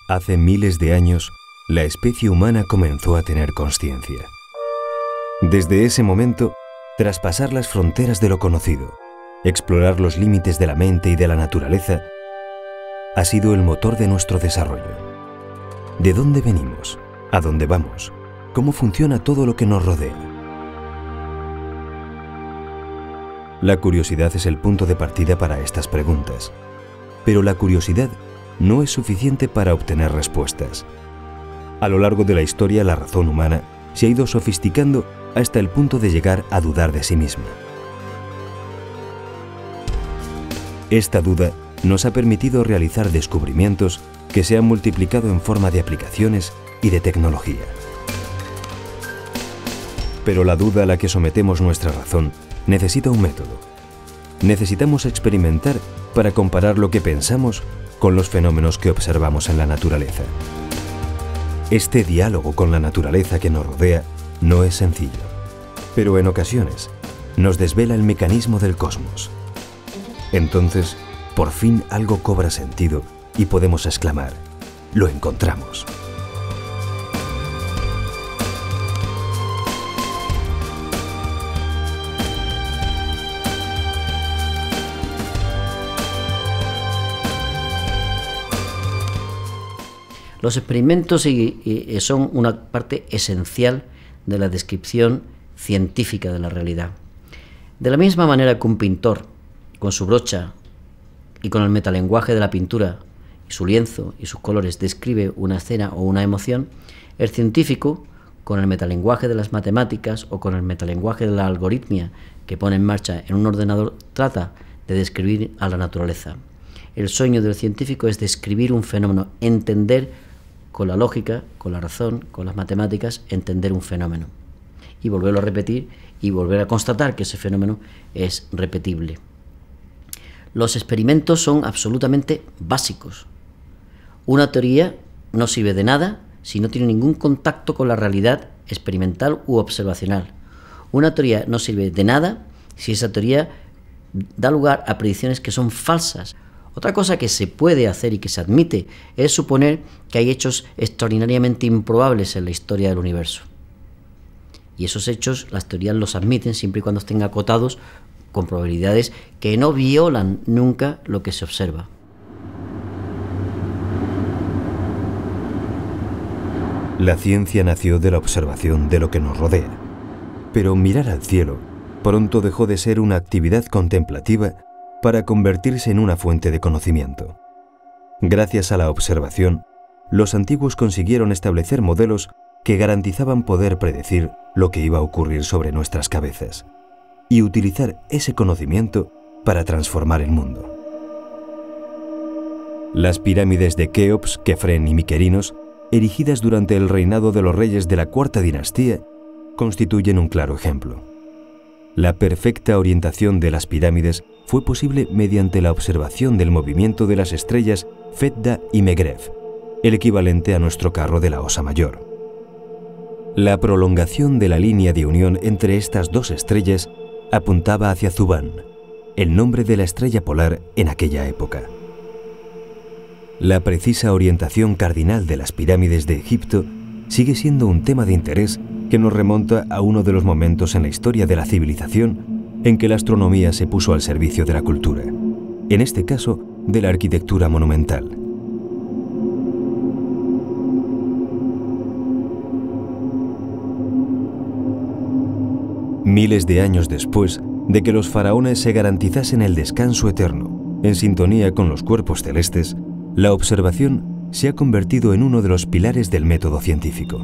Hace miles de años, la especie humana comenzó a tener conciencia. Desde ese momento, traspasar las fronteras de lo conocido, explorar los límites de la mente y de la naturaleza, ha sido el motor de nuestro desarrollo. ¿De dónde venimos? ¿A dónde vamos? ¿Cómo funciona todo lo que nos rodea? La curiosidad es el punto de partida para estas preguntas. Pero la curiosidad no es suficiente para obtener respuestas. A lo largo de la historia, la razón humana se ha ido sofisticando hasta el punto de llegar a dudar de sí misma. Esta duda nos ha permitido realizar descubrimientos que se han multiplicado en forma de aplicaciones y de tecnología. Pero la duda a la que sometemos nuestra razón necesita un método. Necesitamos experimentar para comparar lo que pensamos con los fenómenos que observamos en la naturaleza. Este diálogo con la naturaleza que nos rodea no es sencillo, pero en ocasiones nos desvela el mecanismo del cosmos. Entonces, por fin algo cobra sentido y podemos exclamar: ¡lo encontramos! Los experimentos son una parte esencial de la descripción científica de la realidad. De la misma manera que un pintor, con su brocha y con el metalenguaje de la pintura, y su lienzo y sus colores, describe una escena o una emoción, el científico, con el metalenguaje de las matemáticas o con el metalenguaje de la algoritmia que pone en marcha en un ordenador, trata de describir a la naturaleza. El sueño del científico es describir un fenómeno, entender con la lógica, con la razón, con las matemáticas, entender un fenómeno y volverlo a repetir y volver a constatar que ese fenómeno es repetible. Los experimentos son absolutamente básicos. Una teoría no sirve de nada si no tiene ningún contacto con la realidad experimental u observacional. Una teoría no sirve de nada si esa teoría da lugar a predicciones que son falsas. Otra cosa que se puede hacer y que se admite es suponer que hay hechos extraordinariamente improbables en la historia del universo. Y esos hechos las teorías los admiten siempre y cuando estén acotados con probabilidades que no violan nunca lo que se observa. La ciencia nació de la observación de lo que nos rodea, pero mirar al cielo pronto dejó de ser una actividad contemplativa para convertirse en una fuente de conocimiento. Gracias a la observación, los antiguos consiguieron establecer modelos que garantizaban poder predecir lo que iba a ocurrir sobre nuestras cabezas y utilizar ese conocimiento para transformar el mundo. Las pirámides de Keops, Kefren y Mykerinos, erigidas durante el reinado de los reyes de la cuarta dinastía, constituyen un claro ejemplo. La perfecta orientación de las pirámides fue posible mediante la observación del movimiento de las estrellas Fedda y Megrez, el equivalente a nuestro carro de la Osa Mayor. La prolongación de la línea de unión entre estas dos estrellas apuntaba hacia Zubán, el nombre de la estrella polar en aquella época. La precisa orientación cardinal de las pirámides de Egipto sigue siendo un tema de interés que nos remonta a uno de los momentos en la historia de la civilización en que la astronomía se puso al servicio de la cultura, en este caso de la arquitectura monumental. Miles de años después de que los faraones se garantizasen el descanso eterno, en sintonía con los cuerpos celestes, la observación se ha convertido en uno de los pilares del método científico.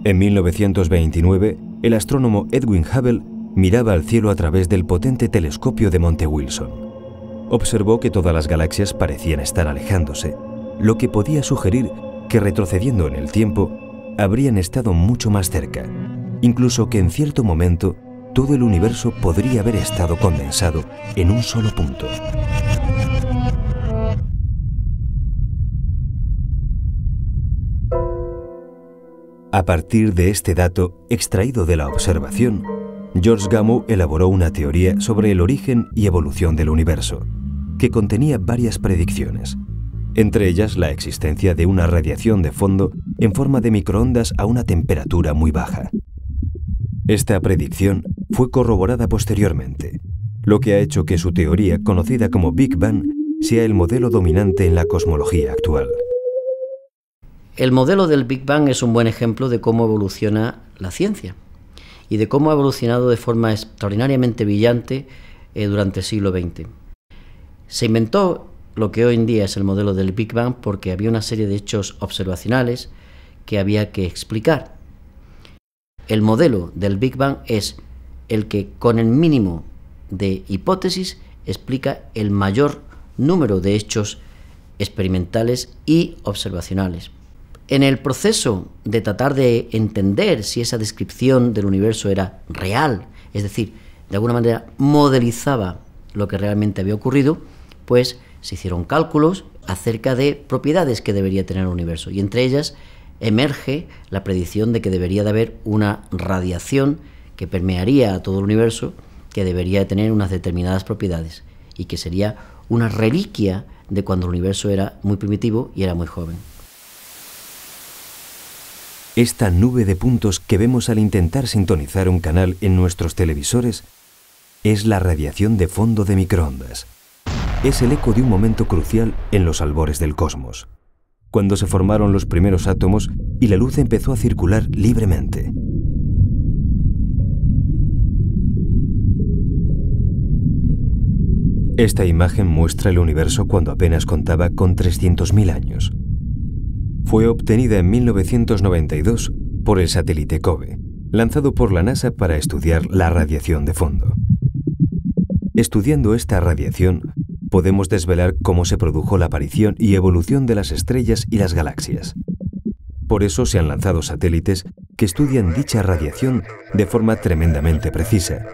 En 1929, el astrónomo Edwin Hubble miraba al cielo a través del potente telescopio de Monte Wilson. Observó que todas las galaxias parecían estar alejándose, lo que podía sugerir que retrocediendo en el tiempo, habrían estado mucho más cerca, incluso que en cierto momento todo el universo podría haber estado condensado en un solo punto. A partir de este dato extraído de la observación, George Gamow elaboró una teoría sobre el origen y evolución del universo, que contenía varias predicciones. entre ellas la existencia de una radiación de fondo en forma de microondas a una temperatura muy baja. Esta predicción fue corroborada posteriormente, lo que ha hecho que su teoría, conocida como Big Bang, sea el modelo dominante en la cosmología actual. El modelo del Big Bang es un buen ejemplo de cómo evoluciona la ciencia y de cómo ha evolucionado de forma extraordinariamente brillante durante el siglo XX. Se inventó lo que hoy en día es el modelo del Big Bang porque había una serie de hechos observacionales que había que explicar. El modelo del Big Bang es el que, con el mínimo de hipótesis, explica el mayor número de hechos experimentales y observacionales. En el proceso de tratar de entender si esa descripción del universo era real, es decir, de alguna manera modelizaba lo que realmente había ocurrido, pues se hicieron cálculos acerca de propiedades que debería tener el universo, y entre ellas emerge la predicción de que debería de haber una radiación que permearía a todo el universo, que debería de tener unas determinadas propiedades y que sería una reliquia de cuando el universo era muy primitivo y era muy joven. Esta nube de puntos que vemos al intentar sintonizar un canal en nuestros televisores es la radiación de fondo de microondas. Es el eco de un momento crucial en los albores del cosmos, cuando se formaron los primeros átomos y la luz empezó a circular libremente. Esta imagen muestra el universo cuando apenas contaba con 300.000 años. Fue obtenida en 1992 por el satélite COBE, lanzado por la NASA para estudiar la radiación de fondo. Estudiando esta radiación, podemos desvelar cómo se produjo la aparición y evolución de las estrellas y las galaxias. Por eso se han lanzado satélites que estudian dicha radiación de forma tremendamente precisa,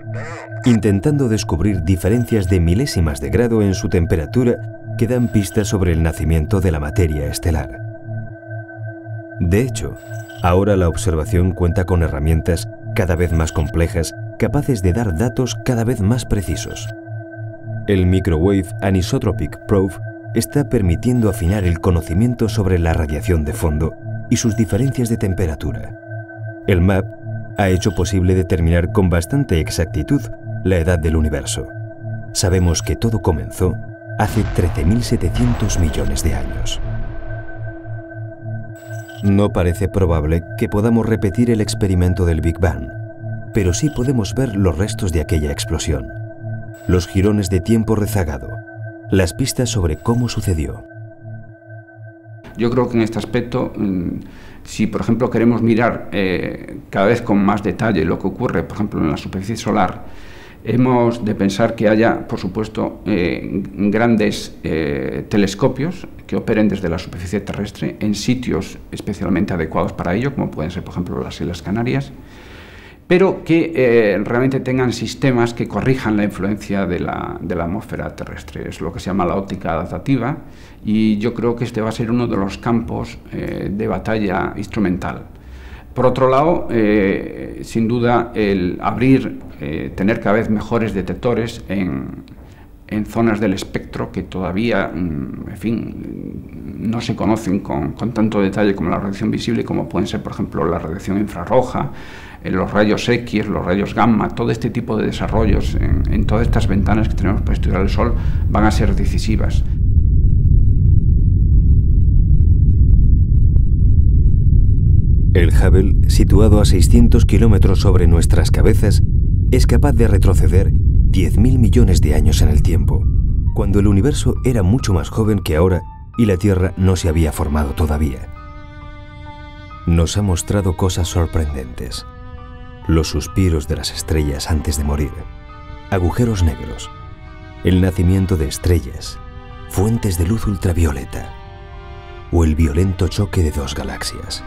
intentando descubrir diferencias de milésimas de grado en su temperatura que dan pistas sobre el nacimiento de la materia estelar. De hecho, ahora la observación cuenta con herramientas cada vez más complejas, capaces de dar datos cada vez más precisos. El Microwave Anisotropic Probe está permitiendo afinar el conocimiento sobre la radiación de fondo y sus diferencias de temperatura. El MAP ha hecho posible determinar con bastante exactitud la edad del universo. Sabemos que todo comenzó hace 13.700 millones de años. No parece probable que podamos repetir el experimento del Big Bang, pero sí podemos ver los restos de aquella explosión, los jirones de tiempo rezagado, las pistas sobre cómo sucedió. Yo creo que en este aspecto, si por ejemplo queremos mirar cada vez con más detalle lo que ocurre, por ejemplo, en la superficie solar, hemos de pensar que haya, por supuesto, grandes telescopios que operen desde la superficie terrestre en sitios especialmente adecuados para ello, como pueden ser, por ejemplo, las Islas Canarias, pero que realmente tengan sistemas que corrijan la influencia de la atmósfera terrestre. Es lo que se llama la óptica adaptativa, y yo creo que este va a ser uno de los campos de batalla instrumental. Por otro lado, sin duda, el tener cada vez mejores detectores en zonas del espectro que todavía, en fin, no se conocen con tanto detalle como la radiación visible, como pueden ser, por ejemplo, la radiación infrarroja, los rayos X, los rayos gamma. Todo este tipo de desarrollos en todas estas ventanas que tenemos para estudiar el Sol van a ser decisivas. El Hubble, situado a 600 kilómetros sobre nuestras cabezas, es capaz de retroceder 10.000 millones de años en el tiempo, cuando el universo era mucho más joven que ahora y la Tierra no se había formado todavía. Nos ha mostrado cosas sorprendentes: los suspiros de las estrellas antes de morir, agujeros negros, el nacimiento de estrellas, fuentes de luz ultravioleta o el violento choque de dos galaxias.